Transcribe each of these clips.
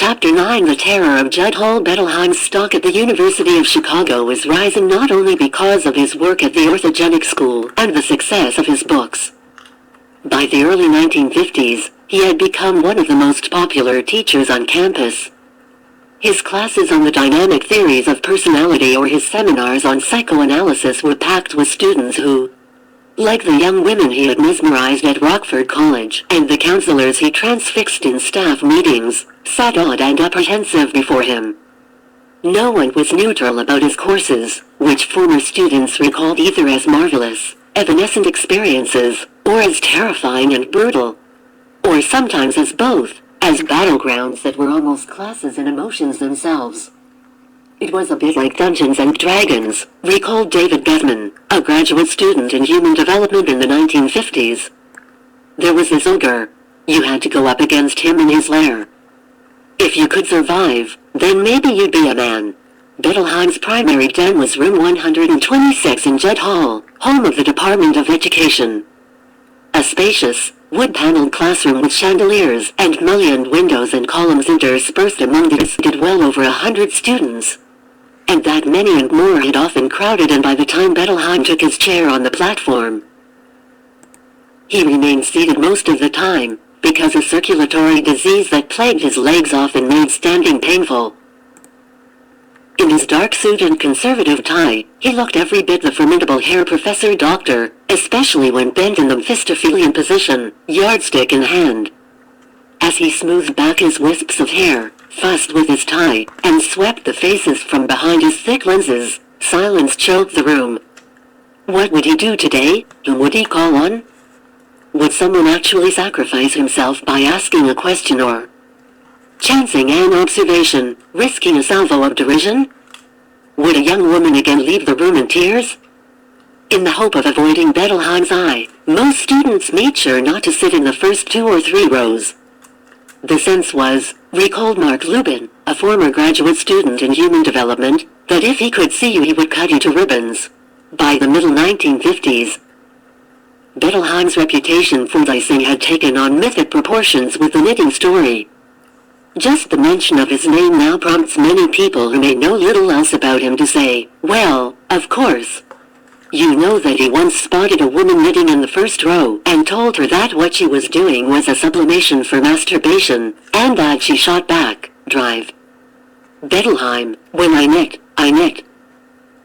Chapter 9. The terror of Judd Hall. Bettelheim's stock at the University of Chicago was rising not only because of his work at the orthogenic school and the success of his books. By the early 1950s, he had become one of the most popular teachers on campus. His classes on the dynamic theories of personality or his seminars on psychoanalysis were packed with students who, like the young women he had mesmerized at Rockford College and the counselors he transfixed in staff meetings, sat awed and apprehensive before him. No one was neutral about his courses, which former students recalled either as marvelous, evanescent experiences, or as terrifying and brutal, or sometimes as both, as battlegrounds that were almost classes in emotions themselves. It was a bit like Dungeons and Dragons, recalled David Bettman, a graduate student in human development in the 1950s. There was this ogre. You had to go up against him in his lair. If you could survive, then maybe you'd be a man. Bettelheim's primary den was room 126 in Judd Hall, home of the Department of Education. A spacious, wood-paneled classroom with chandeliers and mullioned windows and columns interspersed among these did well over 100 students. And that many and more had often crowded in by the time Bettelheim took his chair on the platform. He remained seated most of the time, because a circulatory disease that plagued his legs often made standing painful. In his dark suit and conservative tie, he looked every bit the formidable Herr Professor Doctor, especially when bent in the Mephistophelian position, yardstick in hand. As he smoothed back his wisps of hair, fussed with his tie, and swept the faces from behind his thick lenses, silence choked the room. What would he do today? Whom would he call on? Would someone actually sacrifice himself by asking a question or chancing an observation, risking a salvo of derision? Would a young woman again leave the room in tears? In the hope of avoiding Bettelheim's eye, most students made sure not to sit in the first 2 or 3 rows. The sense was, recalled Mark Lubin, a former graduate student in human development, that if he could see you he would cut you to ribbons. By the middle 1950s, Bettelheim's reputation for dicing had taken on mythic proportions with the knitting story. Just the mention of his name now prompts many people who may know little else about him to say, well, of course. You know that he once spotted a woman knitting in the first row and told her that what she was doing was a sublimation for masturbation, and that she shot back, drive. Bettelheim, when I knit, I knit.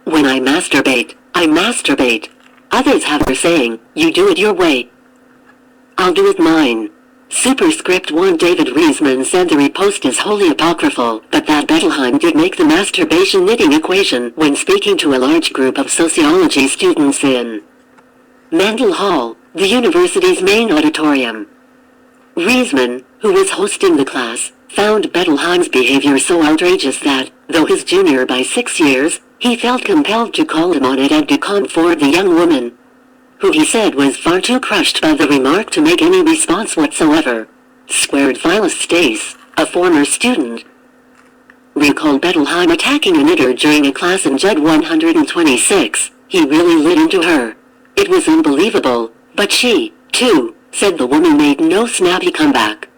When I masturbate, I masturbate. Others have her saying, you do it your way. I'll do it mine. Superscript 1. David Reisman said the repost is wholly apocryphal, but that Bettelheim did make the masturbation knitting equation when speaking to a large group of sociology students in Mendel Hall, the university's main auditorium. Reisman, who was hosting the class, found Bettelheim's behavior so outrageous that, though his junior by 6 years, he felt compelled to call him on it and to comfort the young woman, who he said was far too crushed by the remark to make any response whatsoever. Squared Phyllis Stace, a former student, recalled Bettelheim attacking a knitter during a class in Judd 126. He really lit into her. It was unbelievable, but she, too, said the woman made no snappy comeback.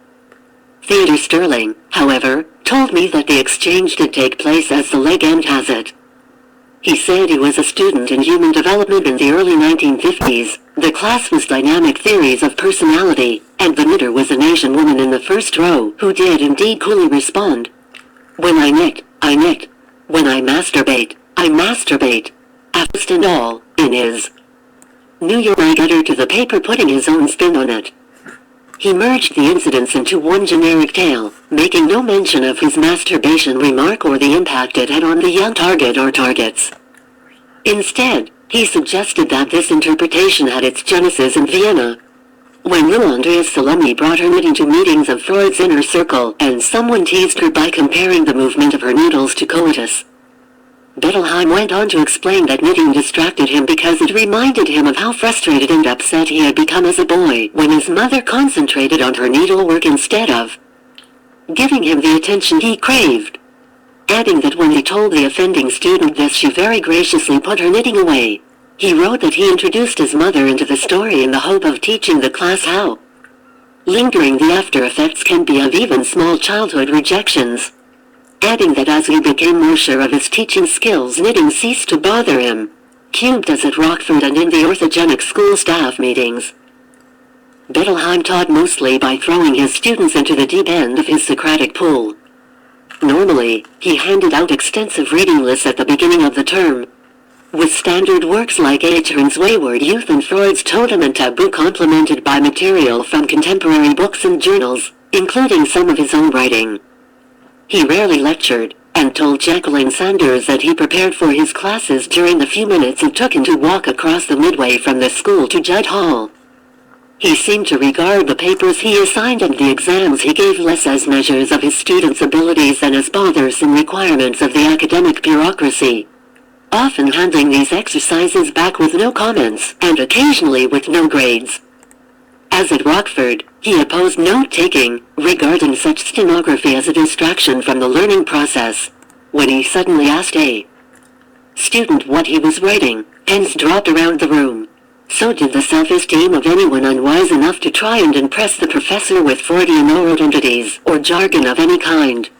Theodore Sterling, however, told me that the exchange did take place as the legend has it. He said he was a student in human development in the early 1950s. The class was dynamic theories of personality, and the knitter was an Asian woman in the first row who did indeed coolly respond. When I knit, I knit. When I masturbate, I masturbate. After and all, in his New York letter to the paper putting his own spin on it. He merged the incidents into one generic tale, making no mention of his masturbation remark or the impact it had on the young target or targets. Instead, he suggested that this interpretation had its genesis in Vienna, when little Andrea Salemi brought her knitting to meetings of Freud's inner circle and someone teased her by comparing the movement of her needles to coitus. Bettelheim went on to explain that knitting distracted him because it reminded him of how frustrated and upset he had become as a boy when his mother concentrated on her needlework instead of giving him the attention he craved. Adding that when he told the offending student this, she very graciously put her knitting away. He wrote that he introduced his mother into the story in the hope of teaching the class how Lingering the after effects can be of even small childhood rejections. Adding that as he became more sure of his teaching skills, knitting ceased to bother him. Cubed as at Rockford and in the orthogenic school staff meetings. Bettelheim taught mostly by throwing his students into the deep end of his Socratic pool. Normally, he handed out extensive reading lists at the beginning of the term, with standard works like Aitern's Wayward Youth and Freud's Totem and Taboo complemented by material from contemporary books and journals, including some of his own writing. He rarely lectured, and told Jacqueline Sanders that he prepared for his classes during the few minutes it took him to walk across the midway from the school to Judd Hall. He seemed to regard the papers he assigned and the exams he gave less as measures of his students' abilities than as bothersome requirements of the academic bureaucracy, often handing these exercises back with no comments and occasionally with no grades. As at Rockford, he opposed note-taking, regarding such stenography as a distraction from the learning process. When he suddenly asked a student what he was writing, pens dropped around the room. So did the self-esteem of anyone unwise enough to try and impress the professor with Freudian oral entities or jargon of any kind.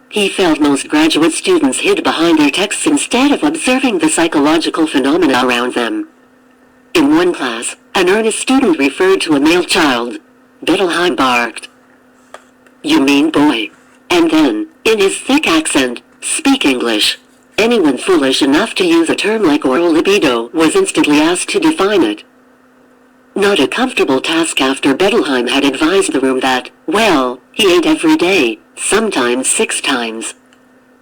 He felt most graduate students hid behind their texts instead of observing the psychological phenomena around them. In one class, an earnest student referred to a male child. Bettelheim barked, "You mean boy." And then, in his thick accent, "Speak English." Anyone foolish enough to use a term like oral libido was instantly asked to define it. Not a comfortable task after Bettelheim had advised the room that, well, he ate every day, sometimes 6 times,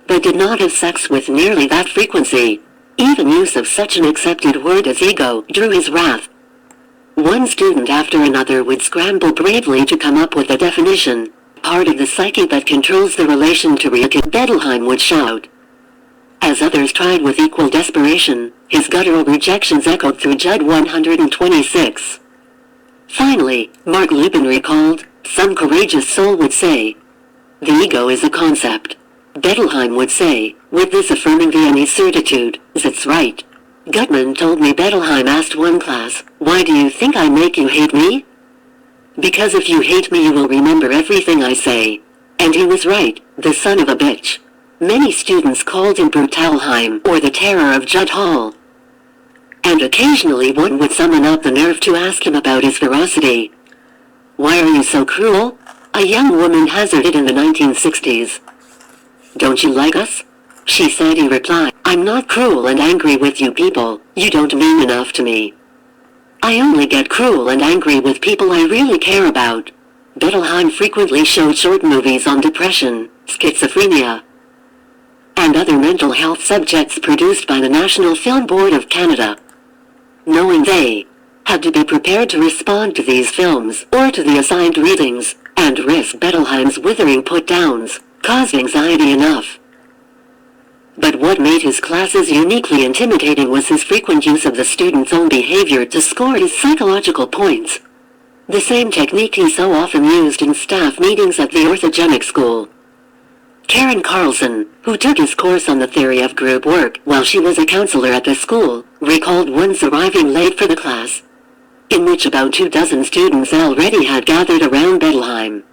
but did not have sex with nearly that frequency. Even use of such an accepted word as ego drew his wrath. One student after another would scramble bravely to come up with a definition. Part of the psyche that controls the relation to reality, Bettelheim would shout. As others tried with equal desperation, his guttural rejections echoed through Judd 126. Finally, Mark Lubin recalled, "Some courageous soul would say, the ego is a concept." Bettelheim would say, with this affirming Viennese certitude, "That's right." Gutman told me Bettelheim asked one class, "Why do you think I make you hate me?" "Because if you hate me you will remember everything I say." And he was right, the son of a bitch. Many students called him Brutalheim, or the terror of Judd Hall. And occasionally one would summon up the nerve to ask him about his ferocity. "Why are you so cruel?" a young woman hazarded in the 1960s. "Don't you like us?" she said. He replied, "I'm not cruel and angry with you people, you don't mean enough to me. I only get cruel and angry with people I really care about." Bettelheim frequently showed short movies on depression, schizophrenia, and other mental health subjects produced by the National Film Board of Canada. Knowing they had to be prepared to respond to these films or to the assigned readings, and risk Bettelheim's withering put-downs, caused anxiety enough. But what made his classes uniquely intimidating was his frequent use of the student's own behavior to score his psychological points. The same technique he so often used in staff meetings at the orthogenic school. Karen Carlson, who took his course on the theory of group work while she was a counselor at the school, recalled once arriving late for the class, in which about 24 students already had gathered around Bettelheim.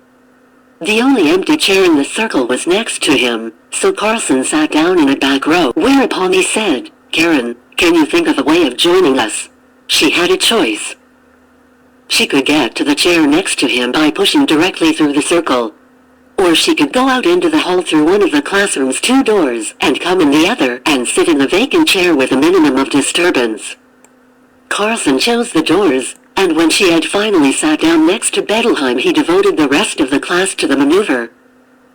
The only empty chair in the circle was next to him, so Carlson sat down in a back row, whereupon he said, "Karen, can you think of a way of joining us?" She had a choice. She could get to the chair next to him by pushing directly through the circle, or she could go out into the hall through one of the classroom's 2 doors and come in the other and sit in the vacant chair with a minimum of disturbance. Carlson chose the doors, and when she had finally sat down next to Bettelheim he devoted the rest of the class to the maneuver,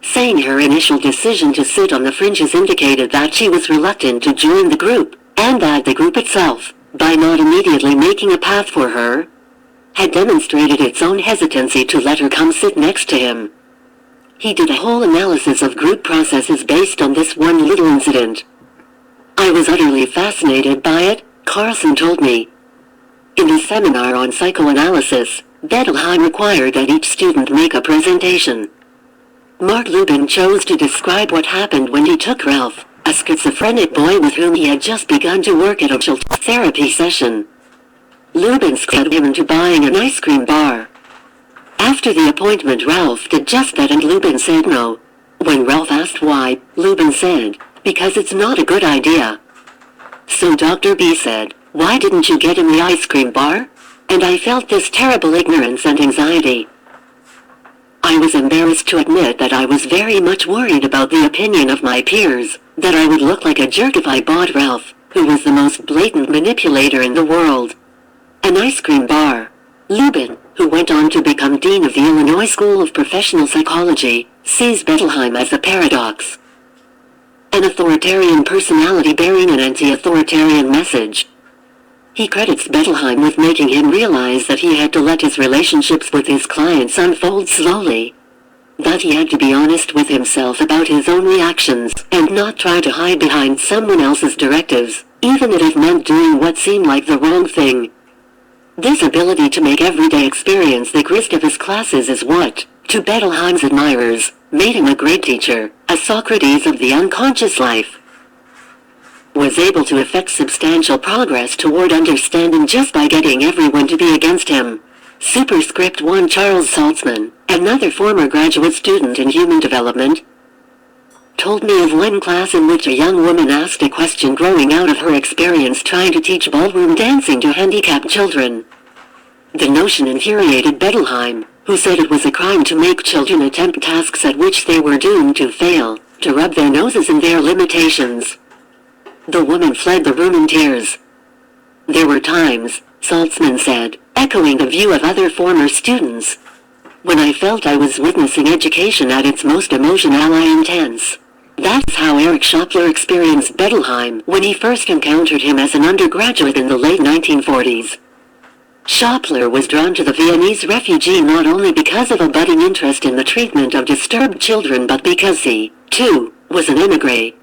saying her initial decision to sit on the fringes indicated that she was reluctant to join the group, and that the group itself, by not immediately making a path for her, had demonstrated its own hesitancy to let her come sit next to him. He did a whole analysis of group processes based on this one little incident. "I was utterly fascinated by it," Carlson told me. In his seminar on psychoanalysis, Bettelheim required that each student make a presentation. Mark Lubin chose to describe what happened when he took Ralph, a schizophrenic boy with whom he had just begun to work at a therapy session. Lubin scared him into buying an ice cream bar. After the appointment, Ralph did just that and Lubin said no. When Ralph asked why, Lubin said, "Because it's not a good idea." So Dr. B said, "Why didn't you get in the ice cream bar?" And I felt this terrible ignorance and anxiety. I was embarrassed to admit that I was very much worried about the opinion of my peers, that I would look like a jerk if I bought Ralph, who was the most blatant manipulator in the world, an ice cream bar. Lubin, who went on to become dean of the Illinois School of Professional Psychology, sees Bettelheim as a paradox. An authoritarian personality bearing an anti-authoritarian message. He credits Bettelheim with making him realize that he had to let his relationships with his clients unfold slowly. That he had to be honest with himself about his own reactions, and not try to hide behind someone else's directives, even if it meant doing what seemed like the wrong thing. This ability to make everyday experience the grist of his classes is what, to Bettelheim's admirers, made him a great teacher, a Socrates of the unconscious life. Was able to effect substantial progress toward understanding just by getting everyone to be against him. Superscript 1. Charles Saltzman, another former graduate student in human development, told me of one class in which a young woman asked a question growing out of her experience trying to teach ballroom dancing to handicapped children. The notion infuriated Bettelheim, who said it was a crime to make children attempt tasks at which they were doomed to fail, to rub their noses in their limitations. The woman fled the room in tears. There were times, Saltzman said, echoing the view of other former students, when I felt I was witnessing education at its most emotionally intense. That's how Erich Schoepfler experienced Bettelheim when he first encountered him as an undergraduate in the late 1940s. Schoepfler was drawn to the Viennese refugee not only because of a budding interest in the treatment of disturbed children but because he, too, was an immigrant.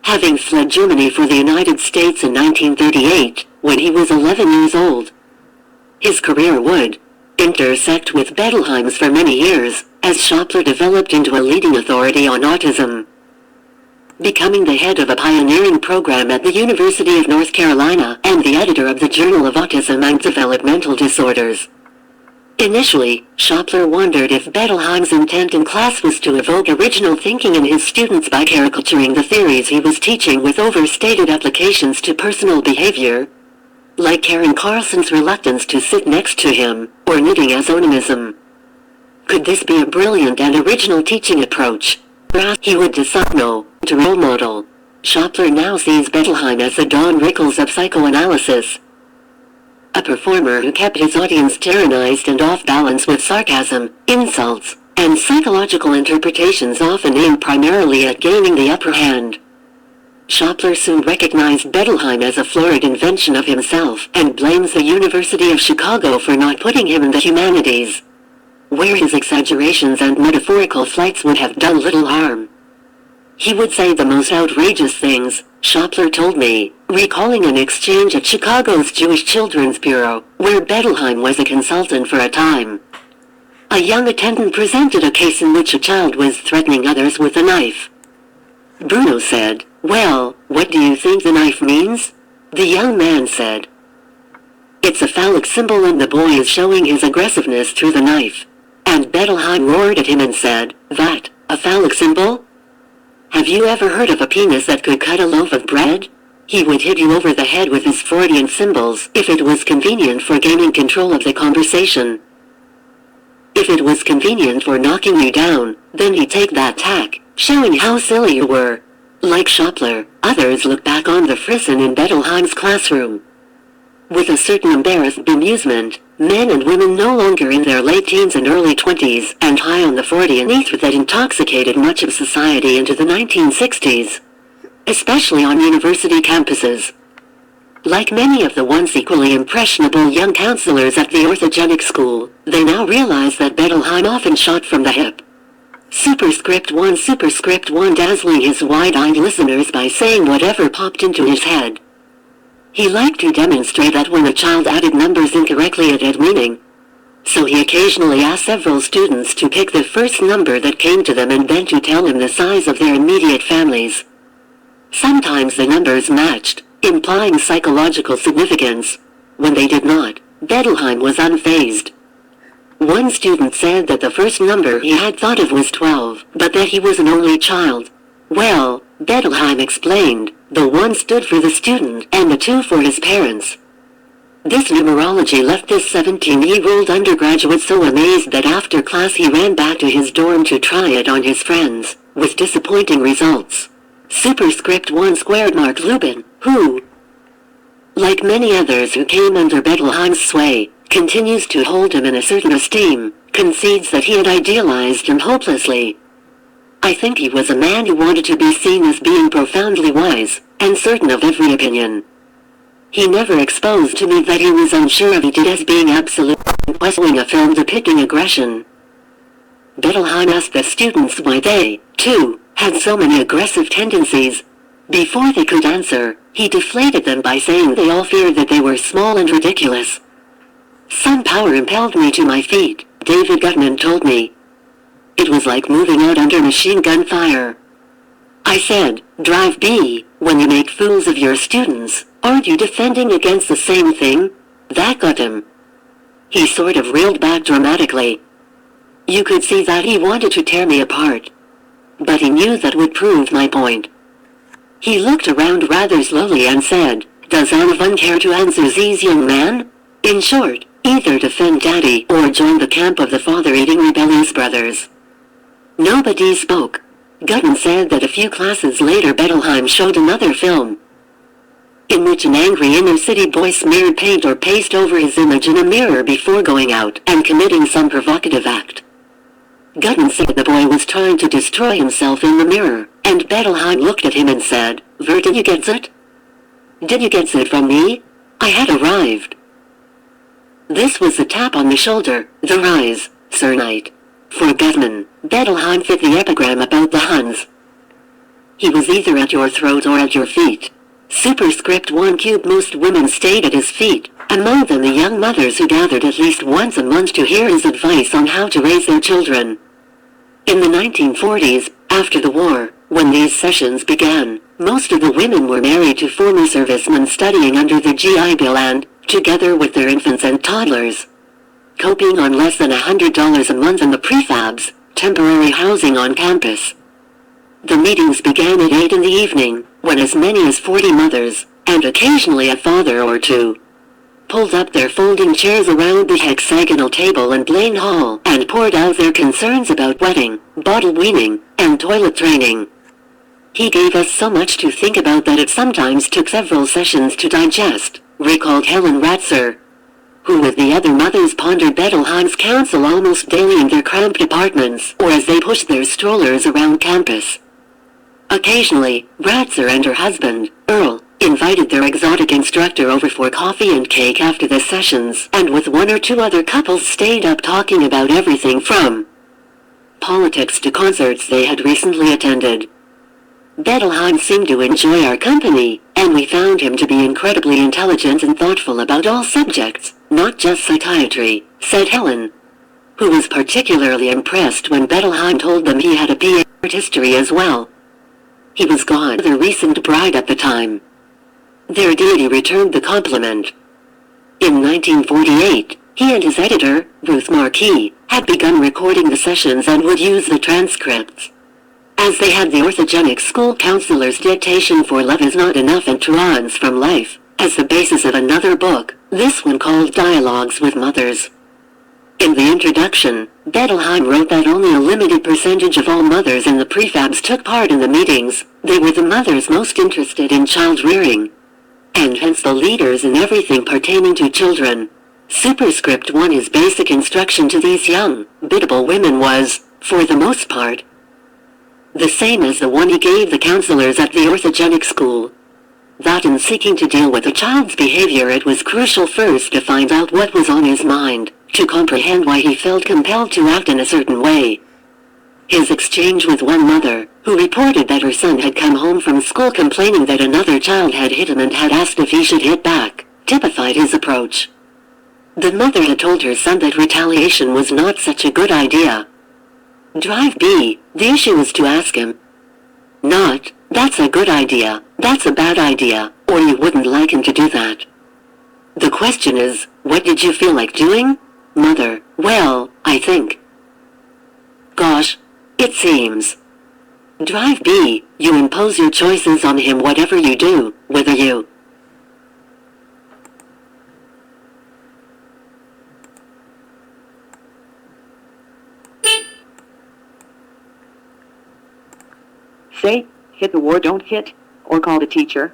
Having fled Germany for the United States in 1938, when he was 11 years old. His career would intersect with Bettelheim's for many years, as Schoepfler developed into a leading authority on autism, becoming the head of a pioneering program at the University of North Carolina and the editor of the Journal of Autism and Developmental Disorders. Initially, Schoepfler wondered if Bettelheim's intent in class was to evoke original thinking in his students by caricaturing the theories he was teaching with overstated applications to personal behavior, like Karen Carlson's reluctance to sit next to him, or knitting as onanism. Could this be a brilliant and original teaching approach? Perhaps he would decide no, to role model. Schoepfler now sees Bettelheim as the Don Rickles of psychoanalysis. A performer who kept his audience tyrannized and off balance with sarcasm, insults, and psychological interpretations often aimed primarily at gaining the upper hand. Schoepfler soon recognized Bettelheim as a florid invention of himself and blames the University of Chicago for not putting him in the humanities, where his exaggerations and metaphorical flights would have done little harm. He would say the most outrageous things, Schoepfler told me, recalling an exchange at Chicago's Jewish Children's Bureau, where Bettelheim was a consultant for a time. A young attendant presented a case in which a child was threatening others with a knife. Bruno said, "Well, what do you think the knife means?" The young man said, "It's a phallic symbol and the boy is showing his aggressiveness through the knife." And Bettelheim roared at him and said, "That, a phallic symbol? Have you ever heard of a penis that could cut a loaf of bread?" He would hit you over the head with his Freudian symbols if it was convenient for gaining control of the conversation. If it was convenient for knocking you down, then he'd take that tack, showing how silly you were. Like Schoepfler, others look back on the frisson in Bettelheim's classroom with a certain embarrassed bemusement. Men and women no longer in their late teens and early 20s and high on the Freudian ether that intoxicated much of society into the 1960s, especially on university campuses. Like many of the once equally impressionable young counselors at the orthogenic school, they now realize that Bettelheim often shot from the hip. Superscript 1 dazzling his wide-eyed listeners by saying whatever popped into his head. He liked to demonstrate that when a child added numbers incorrectly it had meaning. So he occasionally asked several students to pick the first number that came to them and then to tell him the size of their immediate families. Sometimes the numbers matched, implying psychological significance. When they did not, Bettelheim was unfazed. One student said that the first number he had thought of was 12, but that he was an only child. Well, Bettelheim explained, the 1 stood for the student and the 2 for his parents. This numerology left this 17-year-old undergraduate so amazed that after class he ran back to his dorm to try it on his friends, with disappointing results. Superscript 1 squared Mark Lubin, who, like many others who came under Bettelheim's sway, continues to hold him in a certain esteem, concedes that he had idealized him hopelessly. I think he was a man who wanted to be seen as being profoundly wise, and certain of every opinion. He never exposed to me that he was unsure of he did as being absolute, questioning a film depicting aggression. Bettelheim asked the students why they, too, had so many aggressive tendencies. Before they could answer, he deflated them by saying they all feared that they were small and ridiculous. Some power impelled me to my feet, David Gutman told me. It was like moving out under machine gun fire. I said, Drive B, when you make fools of your students, aren't you defending against the same thing? That got him. He sort of reeled back dramatically. You could see that he wanted to tear me apart. But he knew that would prove my point. He looked around rather slowly and said, Does anyone care to answer these young man? In short, either defend Daddy or join the camp of the father-eating rebellious brothers. Nobody spoke. Gutman said that a few classes later Bettelheim showed another film, in which an angry inner-city boy smeared paint or paste over his image in a mirror before going out and committing some provocative act. Gutman said the boy was trying to destroy himself in the mirror, and Bettelheim looked at him and said, Did you get it? Did you get it from me? I had arrived. This was a tap on the shoulder, the rise, Sir Knight. For Gutman, Bettelheim fit the epigram about the Huns. He was either at your throat or at your feet. Superscript 1 cube most women stayed at his feet, among them the young mothers who gathered at least once a month to hear his advice on how to raise their children. In the 1940s, after the war, when these sessions began, most of the women were married to former servicemen studying under the GI Bill and, together with their infants and toddlers, coping on less than $100 a month in the prefabs, temporary housing on campus. The meetings began at 8 in the evening, when as many as 40 mothers, and occasionally a father or two, pulled up their folding chairs around the hexagonal table in Blaine Hall and poured out their concerns about wedding, bottle weaning, and toilet training. He gave us so much to think about that it sometimes took several sessions to digest, recalled Helen Ratzer, who with the other mothers pondered Bettelheim's counsel almost daily in their cramped apartments or as they pushed their strollers around campus. Occasionally, Ratzer and her husband, Earl, invited their exotic instructor over for coffee and cake after the sessions, and with 1 or 2 other couples stayed up talking about everything from politics to concerts they had recently attended. Bettelheim seemed to enjoy our company, and we found him to be incredibly intelligent and thoughtful about all subjects, not just psychiatry, said Helen, who was particularly impressed when Bettelheim told them he had a PhD in art history as well. He was gone, the recent bride at the time. Their deity returned the compliment. In 1948, he and his editor, Ruth Marquis, had begun recording the sessions and would use the transcripts. As they had the orthogenic school counselor's dictation for Love Is Not Enough and Trans from Life, as the basis of another book, this one called Dialogues with Mothers. In the introduction, Bettelheim wrote that only a limited percentage of all mothers in the prefabs took part in the meetings. They were the mothers most interested in child rearing, and hence the leaders in everything pertaining to children. Superscript 1 His basic instruction to these young, biddable women was, for the most part, the same as the one he gave the counselors at the orthogenic school. That in seeking to deal with a child's behavior it was crucial first to find out what was on his mind, to comprehend why he felt compelled to act in a certain way. His exchange with one mother, who reported that her son had come home from school complaining that another child had hit him and had asked if he should hit back, typified his approach. The mother had told her son that retaliation was not such a good idea. Drive B, the issue was to ask him, not, that's a good idea, that's a bad idea, or you wouldn't like him to do that. The question is, what did you feel like doing? Mother, well, I think. Gosh, it seems. Drive B, you impose your choices on him whatever you do, whether you say, hit the or don't hit, or call the teacher.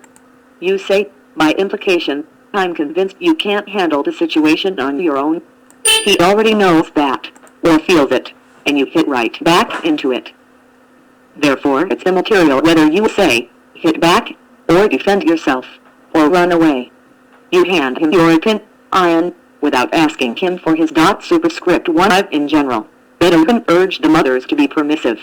You say, by implication, I'm convinced you can't handle the situation on your own. He already knows that, or feels it, and you hit right back into it. Therefore, it's immaterial whether you say, hit back, or defend yourself, or run away. You hand him your opinion, without asking him for his superscript 1 in general. Bettelheim urged the mothers to be permissive,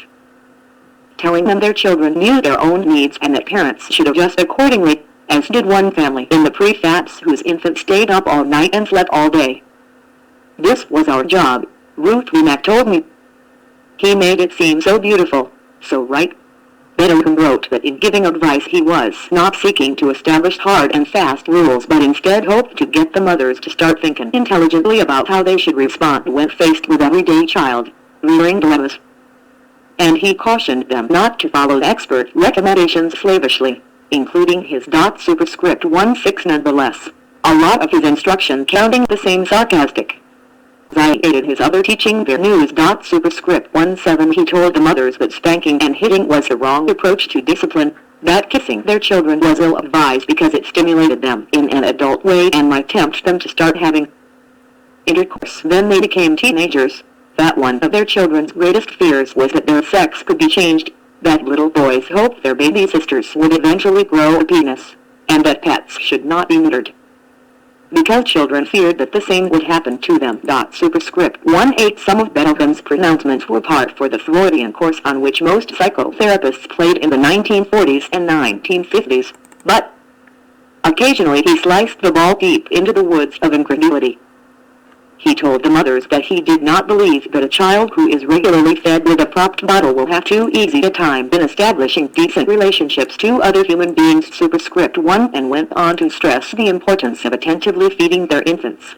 telling them their children knew their own needs and that parents should adjust accordingly, as did one family in the prefabs whose infant stayed up all night and slept all day. This was our job, Ruth Remack told me. He made it seem so beautiful, so right. Bettelheim wrote that in giving advice he was not seeking to establish hard and fast rules but instead hoped to get the mothers to start thinking intelligently about how they should respond when faced with everyday child-rearing dilemmas. And he cautioned them not to follow expert recommendations slavishly, including his superscript 1.6 nonetheless, a lot of his instruction counting the same sarcastic. I aided his other teaching their news. Superscript 1.7 he told the mothers that spanking and hitting was the wrong approach to discipline, that kissing their children was ill-advised because it stimulated them in an adult way and might tempt them to start having intercourse. Then they became teenagers, that one of their children's greatest fears was that their sex could be changed, that little boys hoped their baby sisters would eventually grow a penis, and that pets should not be neutered, because children feared that the same would happen to them. Superscript 1.8 Some of Bettelheim's pronouncements were par for the Freudian course on which most psychotherapists played in the 1940s and 1950s, but occasionally he sliced the ball deep into the woods of incredulity. He told the mothers that he did not believe that a child who is regularly fed with a propped bottle will have too easy a time in establishing decent relationships to other human beings. Superscript 1 and went on to stress the importance of attentively feeding their infants.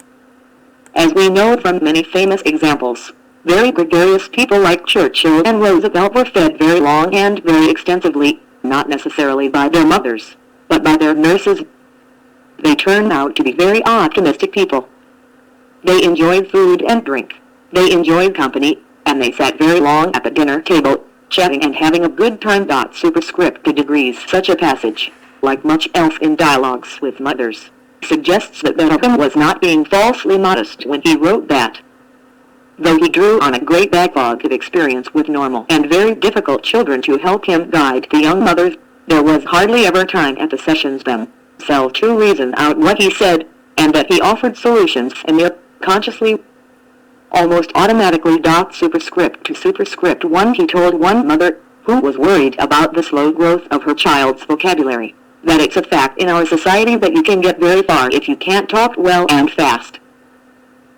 As we know from many famous examples, very gregarious people like Churchill and Roosevelt were fed very long and very extensively, not necessarily by their mothers, but by their nurses. They turned out to be very optimistic people. They enjoyed food and drink. They enjoyed company, and they sat very long at the dinner table, chatting and having a good time. Superscript to degrees such a passage, like much else in dialogues with mothers, suggests that Bettelheim was not being falsely modest when he wrote that, though he drew on a great backlog of experience with normal and very difficult children to help him guide the young mothers, there was hardly ever time at the sessions themselves to reason out what he said, and that he offered solutions and consciously, almost automatically. Superscript to superscript 1 he told one mother, who was worried about the slow growth of her child's vocabulary, that it's a fact in our society that you can get very far if you can't talk well and fast.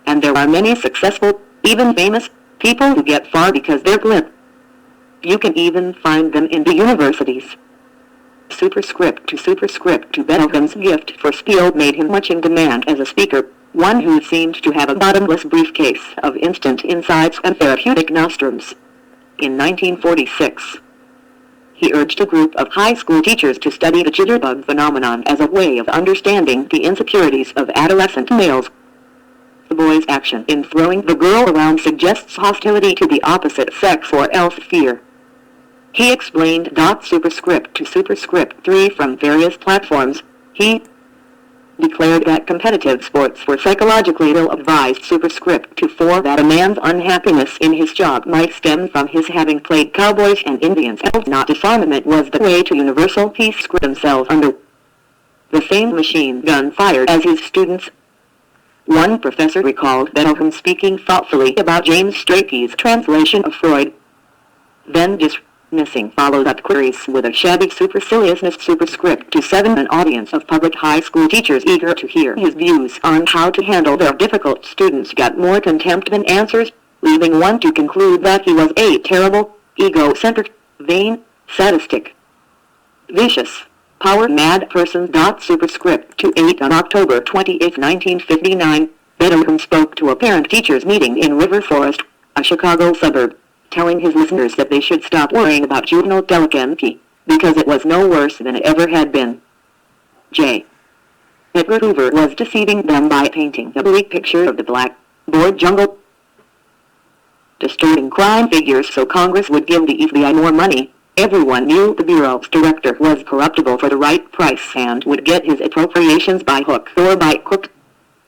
And there are many successful, even famous, people who get far because they're glib. You can even find them in the universities. Superscript to Bettelheim's gift for spiel made him much in demand as a speaker, one who seemed to have a bottomless briefcase of instant insights and therapeutic nostrums. In 1946, he urged a group of high school teachers to study the jitterbug phenomenon as a way of understanding the insecurities of adolescent males. The boy's action in throwing the girl around suggests hostility to the opposite sex or else fear. He explained. Superscript to superscript 3 from various platforms, he declared that competitive sports were psychologically ill-advised. Superscript to 4 that a man's unhappiness in his job might stem from his having played cowboys and Indians, and not disarmament was the way to universal peace. Themselves under the same machine gun fired as his students. One professor recalled Bettelheim speaking thoughtfully about James Strachey's translation of Freud, then dismissing followed-up queries with a shabby superciliousness. Superscript to 7 an audience of public high school teachers eager to hear his views on how to handle their difficult students got more contempt than answers, leaving one to conclude that he was a terrible, egocentric, vain, sadistic, vicious, power-mad person. Superscript to 8 on October 28, 1959, Bettelheim spoke to a parent-teachers meeting in River Forest, a Chicago suburb, telling his listeners that they should stop worrying about juvenile delinquency, because it was no worse than it ever had been. J. Edgar Hoover was deceiving them by painting a bleak picture of the blackboard jungle, distorting crime figures so Congress would give the FBI more money. Everyone knew the Bureau's director was corruptible for the right price and would get his appropriations by hook or by crook.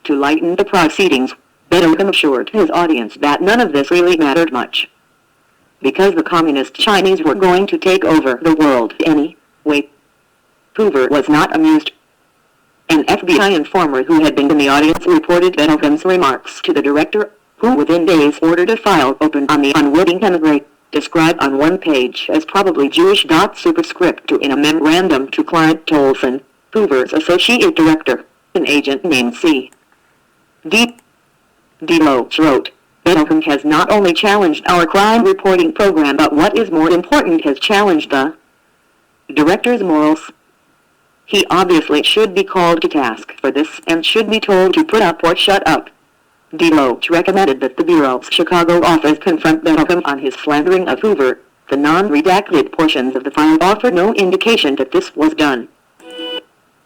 To lighten the proceedings, Bettelheim assured his audience that none of this really mattered much, because the communist Chinese were going to take over the world anyway. Hoover was not amused. An FBI informer who had been in the audience reported Bettelheim's remarks to the director, who within days ordered a file opened on the unwitting emigre, described on one page as probably Jewish. Superscript to in a memorandum to Clyde Tolson, Hoover's associate director, an agent named C. D. Loach wrote, Bettelheim has not only challenged our crime reporting program but what is more important has challenged the director's morals. He obviously should be called to task for this and should be told to put up or shut up. Loach recommended that the Bureau's Chicago office confront Bettelheim on his slandering of Hoover. The non-redacted portions of the file offer no indication that this was done.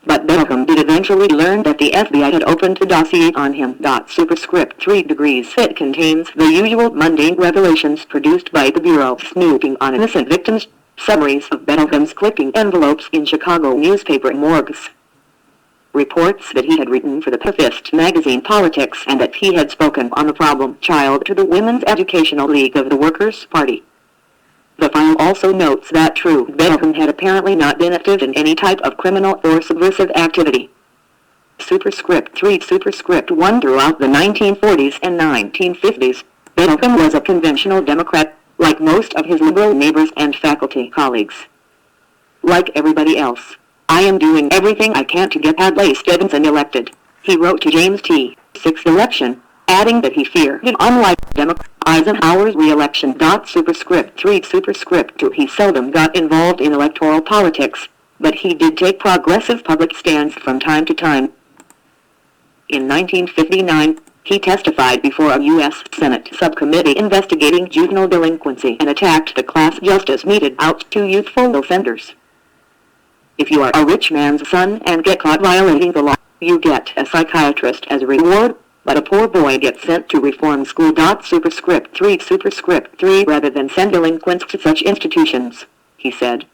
But Bettelheim did eventually learn that the FBI had opened the dossier on him. Superscript 3 degrees. It contains the usual mundane revelations produced by the Bureau snooping on innocent victims, summaries of Bettelheim's clipping envelopes in Chicago newspaper morgues, reports that he had written for the pacifist magazine Politics and that he had spoken on the problem child to the Women's Educational League of the Workers' Party. The file also notes that true Bettelheim had apparently not been active in any type of criminal or subversive activity. Superscript 3 Superscript 1 Throughout the 1940s and 1950s, Bettelheim was a conventional Democrat, like most of his liberal neighbors and faculty colleagues. Like everybody else, I am doing everything I can to get Adlai Stevenson elected, he wrote to James T. 6th election, adding that he feared, unlike Eisenhower's re-election. Superscript 3 Superscript 2 He seldom got involved in electoral politics, but he did take progressive public stands from time to time. In 1959, he testified before a U.S. Senate subcommittee investigating juvenile delinquency and attacked the class justice meted out to youthful offenders. If you are a rich man's son and get caught violating the law, you get a psychiatrist as a reward, but a poor boy gets sent to reform school. Superscript 3 Superscript 3 Rather than send delinquents to such institutions, he said,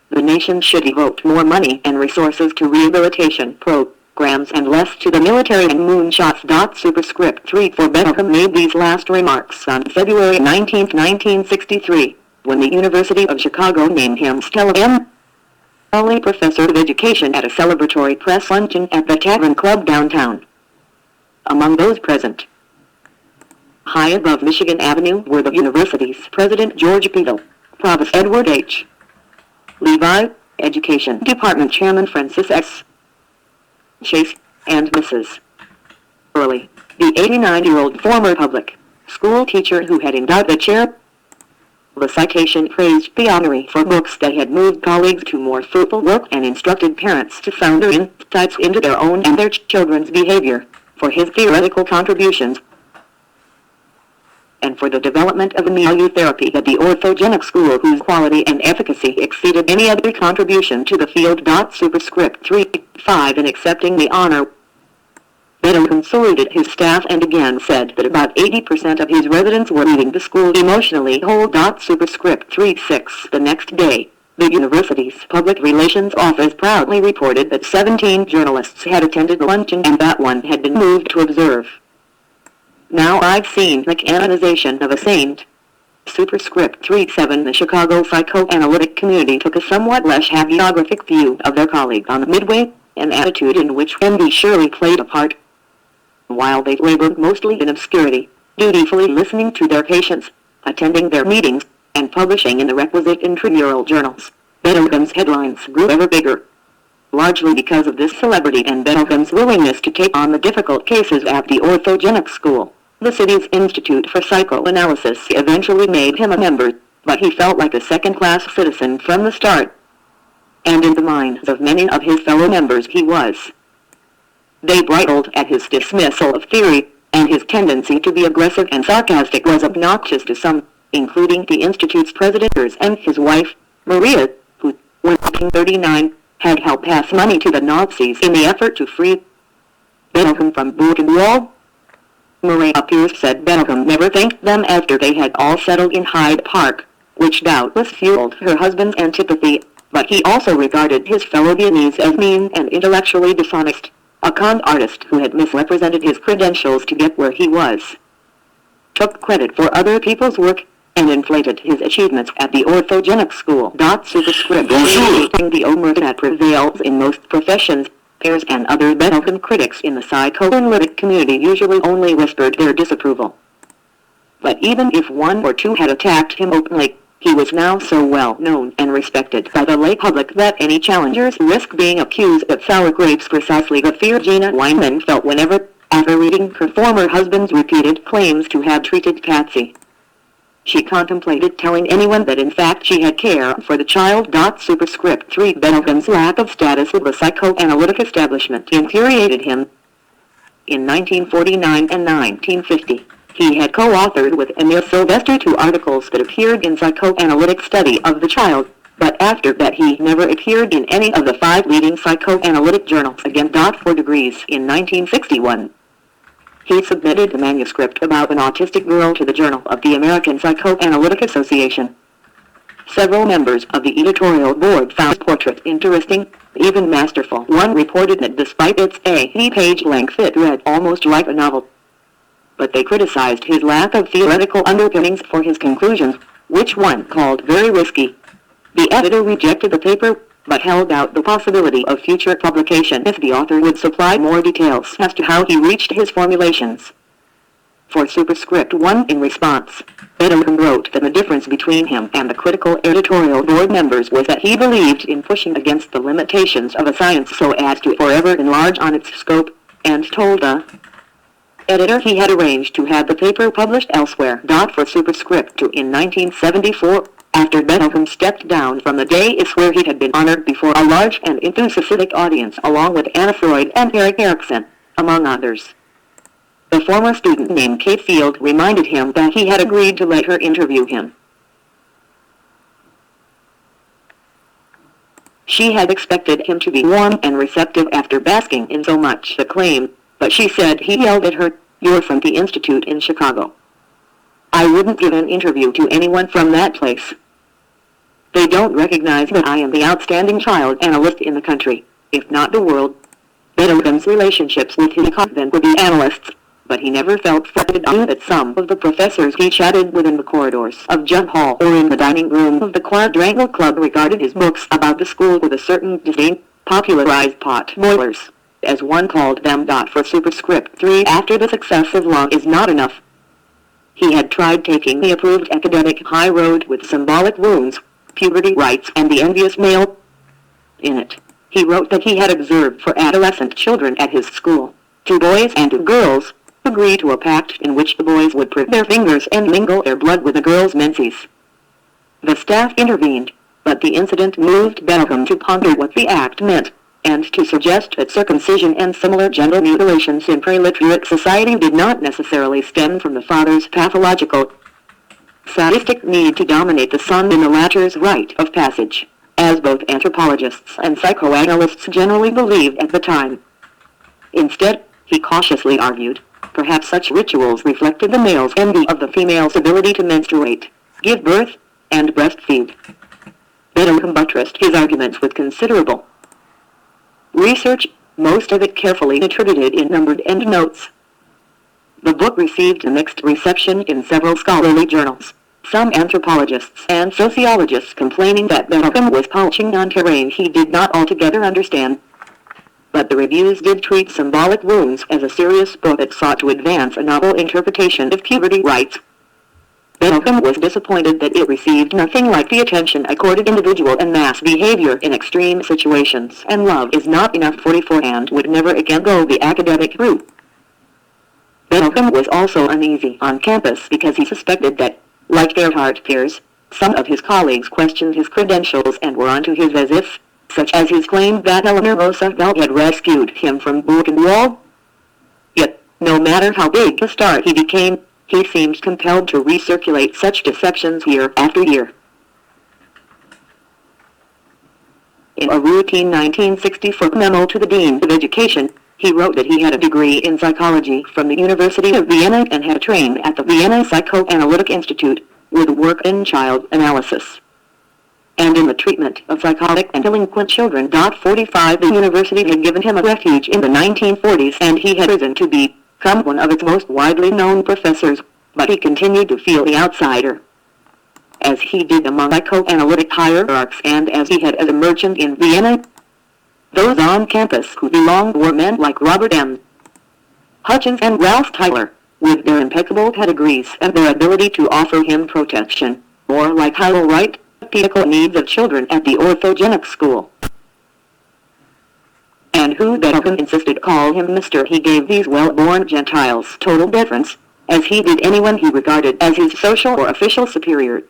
the nation should devote more money and resources to rehabilitation programs and less to the military and moonshots. Superscript 3 For Bettelheim made these last remarks on February 19, 1963, when the University of Chicago named him Stella M. Pollak Professor of Education at a celebratory press luncheon at the Tavern Club downtown. Among those present, high above Michigan Avenue, were the university's President George Beadle, Provost Edward H. Levi, Education Department Chairman Francis S. Chase, and Mrs. Early, the 89-year-old former public school teacher who had endowed the chair. The citation praised the honoree for books that had moved colleagues to more fruitful work and instructed parents to sounder insights into their own and their children's behavior, for his theoretical contributions, and for the development of a milieu therapy at the orthogenic school whose quality and efficacy exceeded any other contribution to the field. Superscript 3-5 In accepting the honor, Bettelheim saluted his staff and again said that about 80% of his residents were leaving the school emotionally whole. Superscript 3-6 The next day, the university's public relations office proudly reported that 17 journalists had attended the luncheon and that one had been moved to observe. Now I've seen the canonization of a saint. Superscript 3-7 The Chicago psychoanalytic community took a somewhat less hagiographic view of their colleague on the Midway, an attitude in which envy surely played a part. While they labored mostly in obscurity, dutifully listening to their patients, attending their meetings, and publishing in the requisite intramural journals, Bettelheim's headlines grew ever bigger. Largely because of this celebrity and Bettelheim's willingness to take on the difficult cases at the orthogenic school, the city's Institute for Psychoanalysis eventually made him a member, but he felt like a second-class citizen from the start. And in the minds of many of his fellow members he was They bridled at his dismissal of theory, and his tendency to be aggressive and sarcastic was obnoxious to some, including the Institute's president and his wife, Maria, who, in 1939, had helped pass money to the Nazis in the effort to free Bettelheim from Buchenwald. Maria Pierce said Bettelheim never thanked them after they had all settled in Hyde Park, which doubtless fueled her husband's antipathy, but he also regarded his fellow Viennese as mean and intellectually dishonest, a con artist who had misrepresented his credentials to get where he was, took credit for other people's work, and inflated his achievements at the orthogenic school. Superscript, the omerta that prevails in most professions. Peers and other Bettelheim critics in the psychoanalytic community usually only whispered their disapproval. But even if one or two had attacked him openly, he was now so well known and respected by the lay public that any challengers risked being accused of sour grapes, precisely the fear Gina Weinman felt whenever, after reading her former husband's repeated claims to have treated Patsy, she contemplated telling anyone that in fact she had care for the child. Superscript 3. Bettelheim's lack of status with the psychoanalytic establishment infuriated him. In 1949 and 1950, he had co-authored with Emil Sylvester 2 articles that appeared in Psychoanalytic Study of the Child, but after that he never appeared in any of the 5 leading psychoanalytic journals again. 4 degrees. In 1961, he submitted a manuscript about an autistic girl to the Journal of the American Psychoanalytic Association. Several members of the editorial board found his portrait interesting, even masterful. One reported that despite its 80-page length it read almost like a novel. But they criticized his lack of theoretical underpinnings for his conclusions, which one called very risky. The editor rejected the paper, but held out the possibility of future publication if the author would supply more details as to how he reached his formulations. For Superscript 1 in response, Bettelheim wrote that the difference between him and the critical editorial board members was that he believed in pushing against the limitations of a science so as to forever enlarge on its scope, and told the editor he had arranged to have the paper published elsewhere. For Superscript 2 in 1974, after Bettelheim stepped down from the dais where he had been honored before a large and enthusiastic audience along with Anna Freud and Erik Erikson, among others. The former student named Kate Field reminded him that he had agreed to let her interview him. She had expected him to be warm and receptive after basking in so much acclaim, but she said he yelled at her, "You're from the Institute in Chicago. I wouldn't give an interview to anyone from that place. They don't recognize that I am the outstanding child analyst in the country, if not the world." Bettelheim's relationships with his convent were the analysts, but he never felt fretted on that some of the professors he chatted with in the corridors of Judd Hall or in the dining room of the Quadrangle Club regarded his books about the school with a certain disdain, popularized pot boilers, as one called them. For Superscript 3, after the success of Long is Not Enough, he had tried taking the approved academic high road with symbolic wounds, puberty rights, and the envious male. In it, he wrote that he had observed for adolescent children at his school, 2 boys and 2 girls, agree to a pact in which the boys would prick their fingers and mingle their blood with the girls' menses. The staff intervened, but the incident moved Bettelheim to ponder what the act meant, and to suggest that circumcision and similar genital mutilations in preliterate society did not necessarily stem from the father's pathological, sadistic need to dominate the son in the latter's rite of passage, as both anthropologists and psychoanalysts generally believed at the time. Instead, he cautiously argued, perhaps such rituals reflected the male's envy of the female's ability to menstruate, give birth, and breastfeed. Bettelheim buttressed his arguments with considerable research, most of it carefully attributed in numbered endnotes. The book received a mixed reception in several scholarly journals, some anthropologists and sociologists complaining that Bettelheim was poaching on terrain he did not altogether understand. But the reviews did treat Symbolic Wounds as a serious book that sought to advance a novel interpretation of puberty rights. Bettelheim was disappointed that it received nothing like the attention accorded individual and mass behavior in extreme situations, and Love is Not Enough 44 and would never again go the academic route. Bettelheim was also uneasy on campus because he suspected that, like Earhart peers, some of his colleagues questioned his credentials and were onto his as if, such as his claim that Eleanor Roosevelt had rescued him from Buchenwald. Yet, no matter how big a star he became, he seemed compelled to recirculate such deceptions year after year. In a routine 1964 memo to the Dean of Education, he wrote that he had a degree in psychology from the University of Vienna and had trained at the Vienna Psychoanalytic Institute with work in child analysis and in the treatment of psychotic and delinquent children. 45 The university had given him a refuge in the 1940s and he had risen to become one of its most widely known professors, but he continued to feel the outsider, as he did among psychoanalytic hierarchs and as he had as a merchant in Vienna. Those on campus who belonged were men like Robert M. Hutchins and Ralph Tyler, with their impeccable pedigrees and their ability to offer him protection, or like Howell Wright, medical needs of children at the orthogenic school, and who Bettelheim insisted call him Mr. He gave these well-born Gentiles total deference, as he did anyone he regarded as his social or official superior.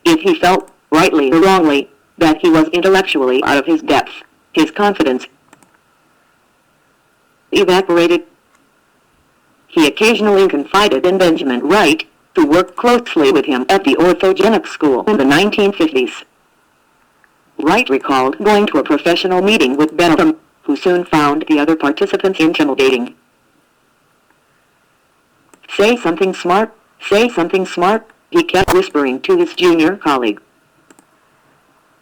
If he felt, rightly or wrongly, that he was intellectually out of his depth, his confidence evaporated. He occasionally confided in Benjamin Wright, who worked closely with him at the orthogenic school in the 1950s. Wright recalled going to a professional meeting with Bettelheim, who soon found the other participants intimidating. "Say something smart, say something smart," he kept whispering to his junior colleague.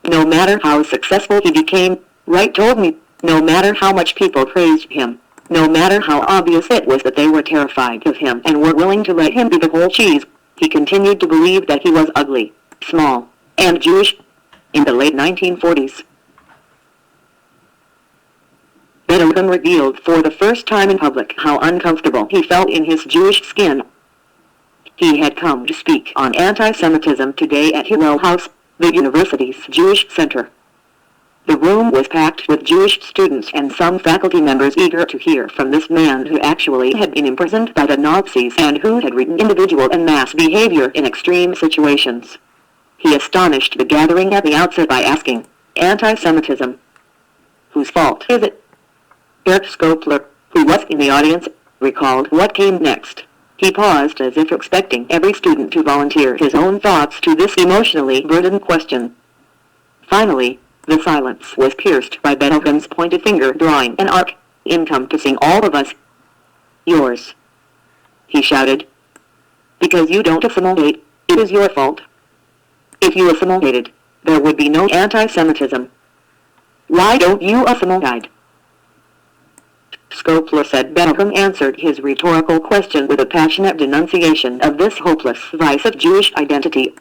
No matter how successful he became, Wright told me, no matter how much people praised him, no matter how obvious it was that they were terrified of him and were willing to let him be the whole cheese, he continued to believe that he was ugly, small, and Jewish. In the late 1940s, Bettelheim revealed for the first time in public how uncomfortable he felt in his Jewish skin. He had come to speak on anti-Semitism today at Hillel House, the university's Jewish center. The room was packed with Jewish students and some faculty members eager to hear from this man who actually had been imprisoned by the Nazis and who had written individual and mass behavior in extreme situations. He astonished the gathering at the outset by asking, "Anti-Semitism? Whose fault is it?" Bert Skopler, who was in the audience, recalled what came next. He paused as if expecting every student to volunteer his own thoughts to this emotionally burdened question. Finally, the silence was pierced by Bettelheim's pointed finger drawing an arc, encompassing all of us. "Yours," he shouted. "Because you don't assimilate, it is your fault. If you assimilated, there would be no anti-Semitism. Why don't you assimilate?" Skopler said Bettelheim answered his rhetorical question with a passionate denunciation of this hopeless vice of Jewish identity,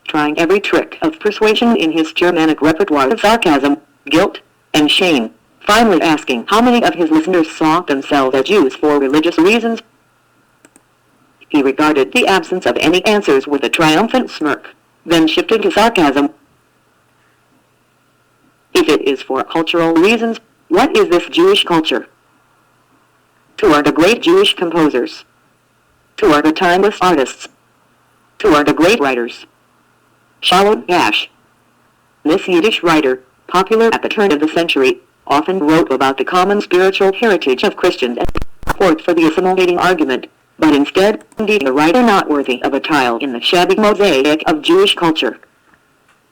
trying every trick of persuasion in his Germanic repertoire of sarcasm, guilt, and shame, finally asking how many of his listeners saw themselves as Jews for religious reasons. He regarded the absence of any answers with a triumphant smirk, then shifted to sarcasm. "If it is for cultural reasons, what is this Jewish culture? Two are the great Jewish composers. Two are the timeless artists. Two are the great writers. Shalom Yash." This Yiddish writer, popular at the turn of the century, often wrote about the common spiritual heritage of Christians and support for the assimilating argument, but instead, indeed a writer not worthy of a tile in the shabby mosaic of Jewish culture.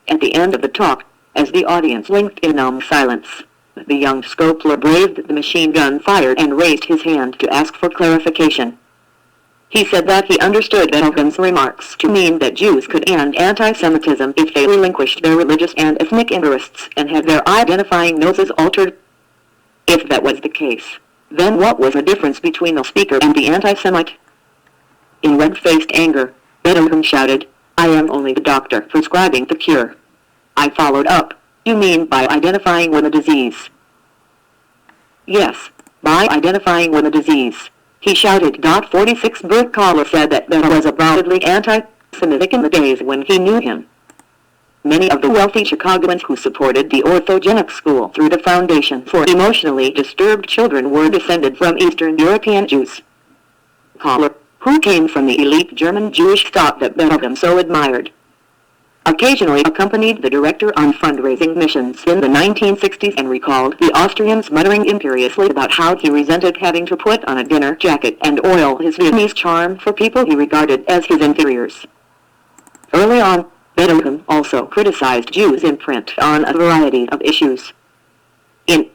At the end of the talk, as the audience linked in numb silence, the young Skopler braved the machine gun fire and raised his hand to ask for clarification. He said that he understood Bettelheim's remarks to mean that Jews could end anti-Semitism if they relinquished their religious and ethnic interests and had their identifying noses altered. If that was the case, then what was the difference between the speaker and the anti-Semite? In red-faced anger, Bettelheim shouted, "I am only the doctor prescribing the cure." I followed up, "You mean by identifying with a disease?" "Yes, by identifying with a disease," he shouted. 46 Bert Kohler said that Bettelheim was avowedly anti-Semitic in the days when he knew him. Many of the wealthy Chicagoans who supported the orthogenic school through the Foundation for Emotionally Disturbed Children were descended from Eastern European Jews. Kohler, who came from the elite German Jewish stock that Bettelheim so admired, occasionally accompanied the director on fundraising missions in the 1960s and recalled the Austrians muttering imperiously about how he resented having to put on a dinner jacket and oil his Viennese charm for people he regarded as his inferiors. Early on, Bettelheim also criticized Jews in print on a variety of issues. In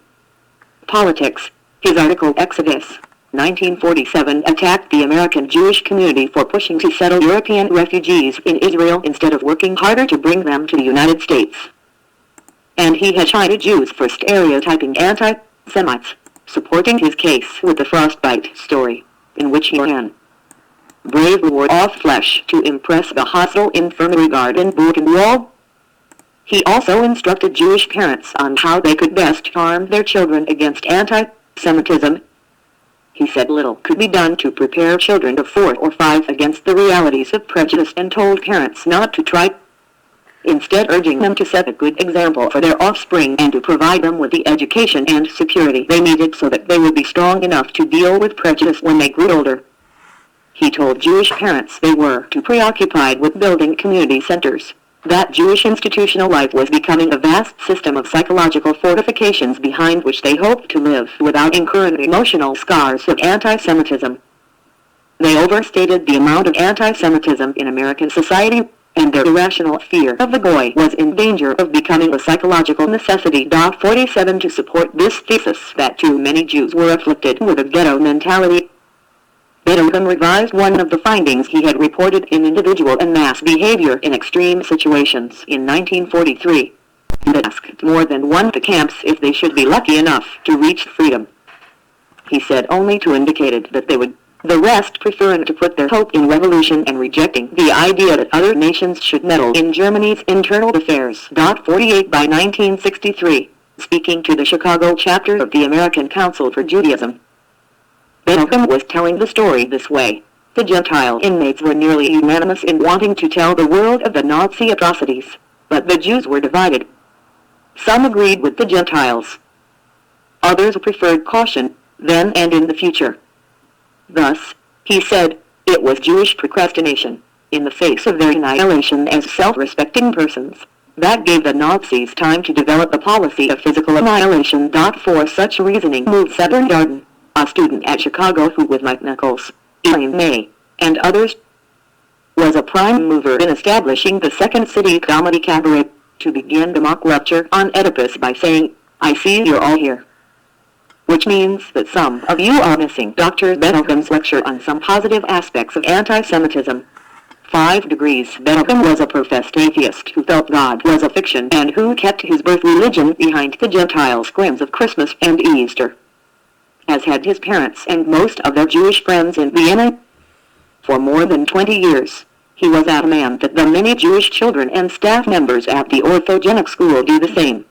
Politics, his article Exodus, 1947 attacked the American Jewish community for pushing to settle European refugees in Israel instead of working harder to bring them to the United States. And he had chided Jews for stereotyping anti-Semites, supporting his case with the frostbite story, in which he ran brave wore off flesh to impress the hostile infirmary guard in Buchenwald. He also instructed Jewish parents on how they could best arm their children against anti-Semitism. He said little could be done to prepare children of 4 or 5 against the realities of prejudice and told parents not to try, instead urging them to set a good example for their offspring and to provide them with the education and security they needed so that they would be strong enough to deal with prejudice when they grew older. He told Jewish parents they were too preoccupied with building community centers, that Jewish institutional life was becoming a vast system of psychological fortifications behind which they hoped to live without incurring emotional scars of anti-Semitism. They overstated the amount of anti-Semitism in American society, and their irrational fear of the goy was in danger of becoming a psychological necessity. 47 to support this thesis that too many Jews were afflicted with a ghetto mentality. Bettelheim revised one of the findings he had reported in individual and mass behavior in extreme situations in 1943, and asked more than one to camps if they should be lucky enough to reach freedom. He said only two indicated that they would, the rest preferring to put their hope in revolution and rejecting the idea that other nations should meddle in Germany's internal affairs. 48 by 1963, speaking to the Chicago chapter of the American Council for Judaism. Bettelheim was telling the story this way. The Gentile inmates were nearly unanimous in wanting to tell the world of the Nazi atrocities, but the Jews were divided. Some agreed with the Gentiles. Others preferred caution, then and in the future. Thus, he said, it was Jewish procrastination, in the face of their annihilation as self-respecting persons, that gave the Nazis time to develop a policy of physical annihilation. For such reasoning moved Severn Darden, a student at Chicago who with Mike Nichols, Elaine May, and others, was a prime mover in establishing the Second City Comedy Cabaret, to begin the mock lecture on Oedipus by saying, I see you're all here. Which means that some of you are missing Dr. Bettelheim's lecture on some positive aspects of anti-Semitism. 5 degrees. Bettelheim was a professed atheist who felt God was a fiction and who kept his birth religion behind the Gentile scrims of Christmas and Easter, as had his parents and most of their Jewish friends in Vienna. For more than 20 years, he was adamant that the many Jewish children and staff members at the orthogenic school do the same.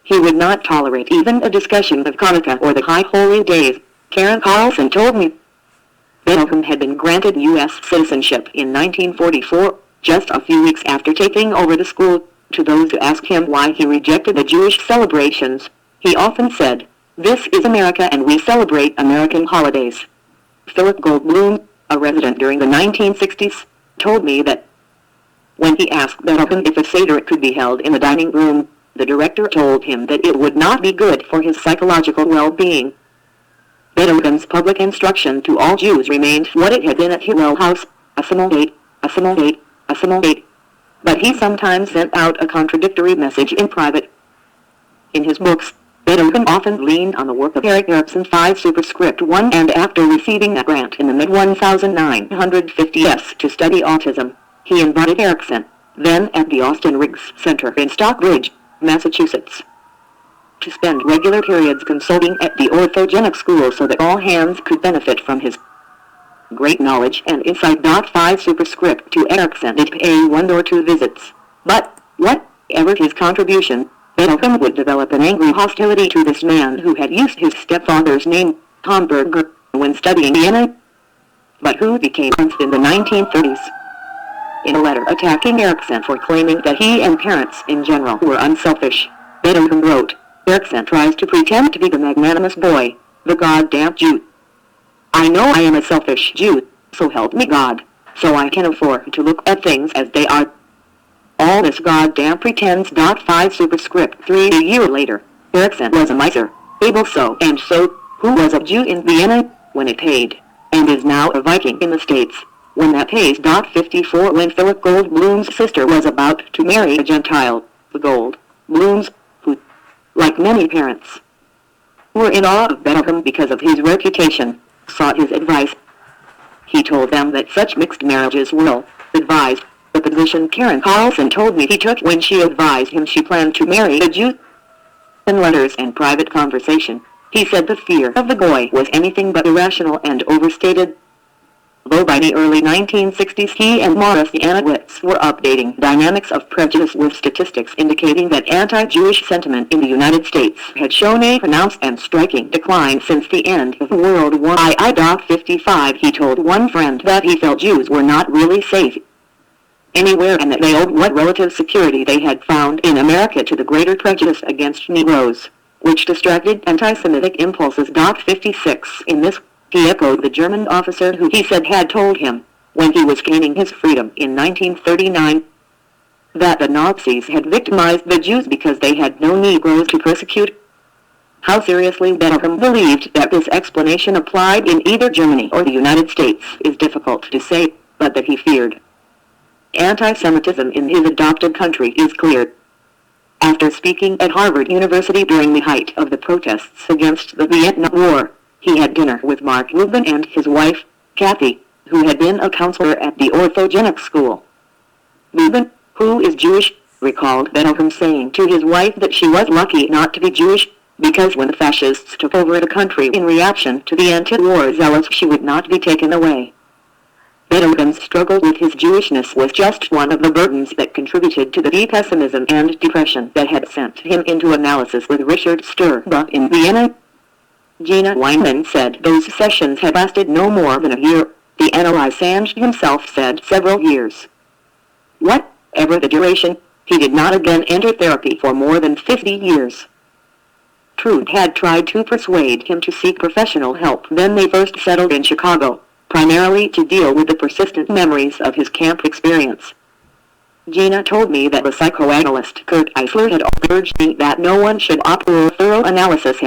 He would not tolerate even a discussion of Hanukkah or the High Holy Days. Karen Carlson told me Bettelheim had been granted U.S. citizenship in 1944, just a few weeks after taking over the school. To those who asked him why he rejected the Jewish celebrations, he often said, this is America and we celebrate American holidays. Philip Goldblum, a resident during the 1960s, told me that when he asked Bettelheim if a Seder could be held in the dining room, the director told him that it would not be good for his psychological well-being. Bettelheim's public instruction to all Jews remained what it had been at Hillel House, assimilate, assimilate, assimilate. But he sometimes sent out a contradictory message in private. In his books, Bettelheim often leaned on the work of Erik Erikson 5 superscript 1, and after receiving a grant in the mid-1950s to study autism, he invited Erikson, then at the Austin Riggs Center in Stockbridge, Massachusetts, to spend regular periods consulting at the orthogenic school so that all hands could benefit from his great knowledge and insight. 5 superscript to Erikson did pay 1 or 2 visits, but, whatever his contribution, Bettelheim would develop an angry hostility to this man who had used his stepfather's name, Hamburger, when studying Vienna, but who became friends in the 1930s. In a letter attacking Erikson for claiming that he and parents in general were unselfish, Bettelheim wrote, Erikson tries to pretend to be the magnanimous boy, the goddamn Jew. I know I am a selfish Jew, so help me God, so I can afford to look at things as they are. All this goddamn pretense. 5 superscript 3. A year later, Erickson was a miser, able so and so, who was a Jew in Vienna when it paid, and is now a Viking in the States when that pays. 54. When Philip Goldblum's sister was about to marry a Gentile, the Goldblums, who, like many parents, were in awe of Bettelheim because of his reputation, sought his advice. He told them that such mixed marriages were ill-advised. The position Karen Carlson told me he took when she advised him she planned to marry a Jew. In letters and private conversation, he said the fear of the goy was anything but irrational and overstated. Though by the early 1960s he and Morris Yanowitz were updating dynamics of prejudice with statistics indicating that anti-Jewish sentiment in the United States had shown a pronounced and striking decline since the end of World War I. 55 he told one friend that he felt Jews were not really safe anywhere and that they owed what relative security they had found in America to the greater prejudice against Negroes, which distracted anti-Semitic impulses. 56 In this, he echoed the German officer who he said had told him, when he was gaining his freedom in 1939, that the Nazis had victimized the Jews because they had no Negroes to persecute. How seriously Bettelheim believed that this explanation applied in either Germany or the United States is difficult to say, but that he feared anti-Semitism in his adopted country is clear. After speaking at Harvard University during the height of the protests against the Vietnam War, he had dinner with Mark Rubin and his wife, Kathy, who had been a counselor at the orthogenic school. Rubin, who is Jewish, recalled Bettelheim saying to his wife that she was lucky not to be Jewish, because when the fascists took over the country in reaction to the anti-war zealots she would not be taken away. Bettelheim's struggle with his Jewishness was just one of the burdens that contributed to the deep pessimism and depression that had sent him into analysis with Richard Sturba in Vienna. Gina Weinman said those sessions had lasted no more than a year. The analyst himself said several years. Whatever the duration, he did not again enter therapy for more than 50 years. Trude had tried to persuade him to seek professional help. Then they first settled in Chicago, primarily to deal with the persistent memories of his camp experience. Gina told me that the psychoanalyst Kurt Eisler had urged me that no one should opt for thorough analysis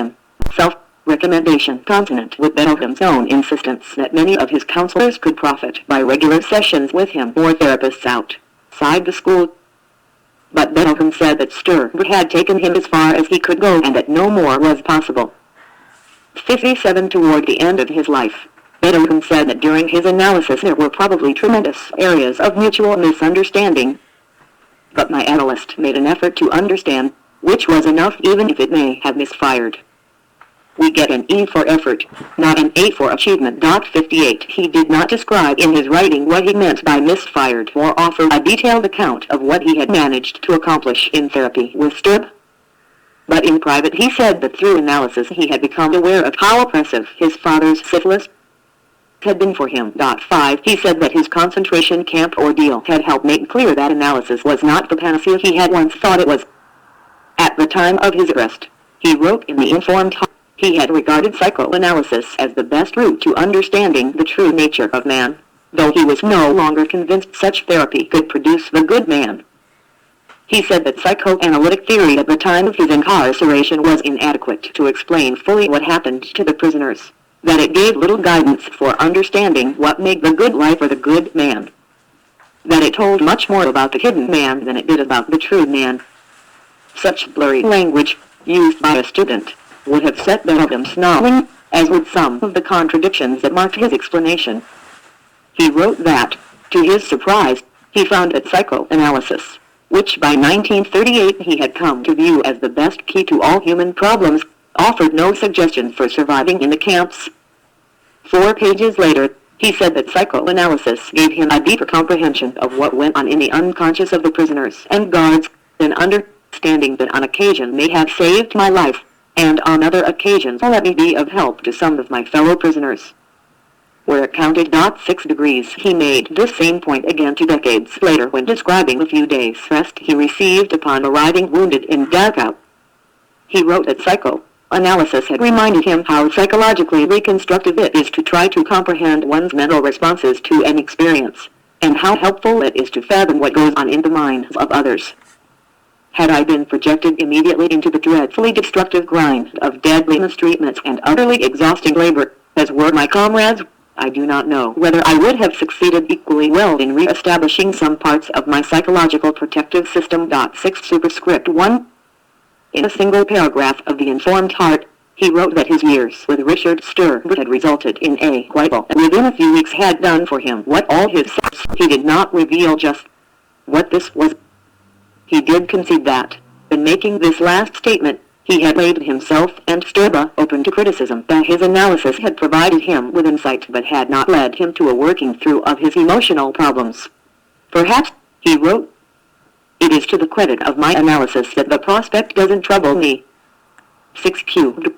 recommendation consonant with Bettelheim's own insistence that many of his counselors could profit by regular sessions with him or therapists outside the school. But Bettelheim said that Sturba had taken him as far as he could go and that no more was possible. 57 Toward the end of his life, Bettelheim said that during his analysis there were probably tremendous areas of mutual misunderstanding. But my analyst made an effort to understand, which was enough even if it may have misfired. We get an E for effort, not an A for achievement. 58 He did not describe in his writing what he meant by misfired or offer a detailed account of what he had managed to accomplish in therapy with Sturba. But in private he said that through analysis he had become aware of how oppressive his father's syphilis had been for him. 5 He said that his concentration camp ordeal had helped make clear that analysis was not the panacea he had once thought it was. At the time of his arrest, he wrote in the Informed he had regarded psychoanalysis as the best route to understanding the true nature of man, though he was no longer convinced such therapy could produce the good man. He said that psychoanalytic theory at the time of his incarceration was inadequate to explain fully what happened to the prisoners, that it gave little guidance for understanding what made the good life or the good man, that it told much more about the hidden man than it did about the true man. Such blurry language, used by a student, would have set Bettelheim snarling, as would some of the contradictions that marked his explanation. He wrote that, to his surprise, he found that psychoanalysis, which by 1938 he had come to view as the best key to all human problems, offered no suggestion for surviving in the camps. 4 pages later, he said that psychoanalysis gave him a deeper comprehension of what went on in the unconscious of the prisoners and guards, an understanding that on occasion may have saved my life, and on other occasions let me be of help to some of my fellow prisoners. Where it counted. 6 degrees He made this same point again 2 decades later when describing the few days' rest he received upon arriving wounded in Dachau. He wrote that psychoanalysis had reminded him how psychologically reconstructive it is to try to comprehend one's mental responses to an experience, and how helpful it is to fathom what goes on in the minds of others. Had I been projected immediately into the dreadfully destructive grind of deadly mistreatments and utterly exhausting labor, as were my comrades, I do not know whether I would have succeeded equally well in re-establishing some parts of my psychological protective system. 6 superscript 1. In a single paragraph of The Informed Heart, he wrote that his years with Richard Sturber had resulted in a quite well, and within a few weeks had done for him what all his steps. He did not reveal just what this was. He did concede that, in making this last statement, he had laid himself and Sturber open to criticism, that his analysis had provided him with insight but had not led him to a working through of his emotional problems. Perhaps, he wrote, it is to the credit of my analysis that the prospect doesn't trouble me. 6 cubed.